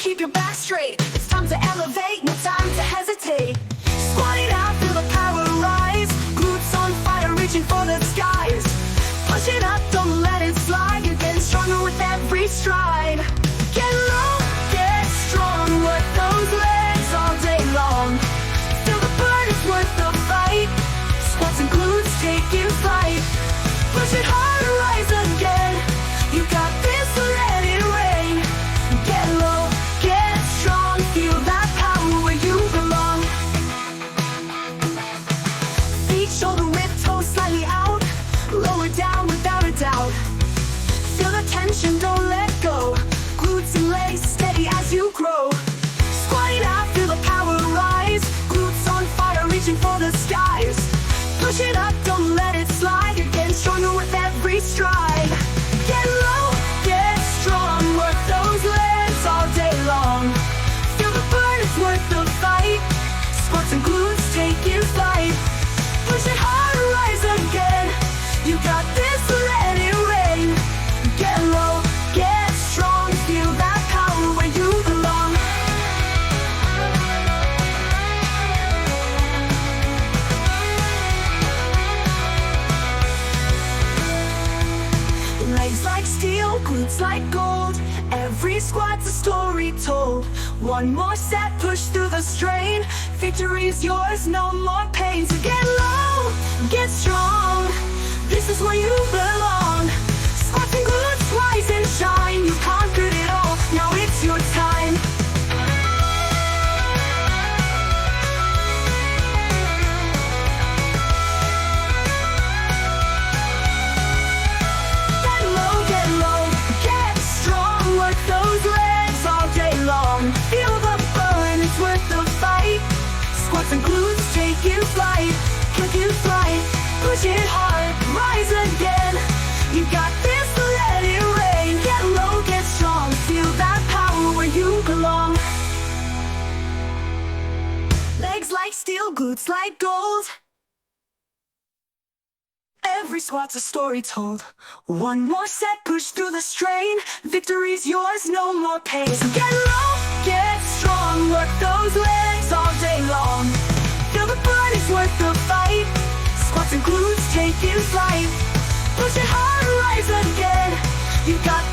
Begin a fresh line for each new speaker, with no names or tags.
keep your back straight. It's time to elevate, no time to hesitate. Squat it out, feel the power rise. Glutes on fire, reaching for the skies. Push it up, don't let it slide. You're getting stronger with every stride. Get low, get strong. Work those legs all day long. Feel the burn, it's worth the fight. Squats and glutes take you flight. Push it harder, rise again. You got this, so let it rain. Get low, get strong. Feel that power where you belong. Feet shoulder width, toes slightly out. Lower down without a doubt. Feel the tension, don't let go. Glutes and legs steady as you grow. Squat it out, feel the power rise. Glutes on fire, reaching for the skies. Push it up, don't let it slide. You're getting stronger with every stride. Get low, get strong. Work those legs all day long. Feel the burn, it's worth the fight. Squats and glutes take you flight. Push it hard, rise again. You got this, so let it rain. Get low, get strong. Feel that power where you belong. Legs like steel, glutes like gold. Every squat's a story told. One more set, push through the strain. Victory's yours, no more pain. So get low, get strong. This is where you belong. Squats and glutes, rise and shine. You conquered it all, now it's your time. Get low, get strong. Work those legs all day long. Feel the burn, it's worth the fight. Squats and glutes take you flight. Take you flight. Push it hard, rise again. You got this, so let it rain. Get low, get strong. Feel that power where you belong. Legs like steel, glutes like gold. Every squat's a story told. One more set, push through the strain. Victory's yours, no more pain. So get low, get strong. Work those legs all day long. Feel the burn, it's worth the fight. Squats and glutes take you flight. Push it hard, rise again. You got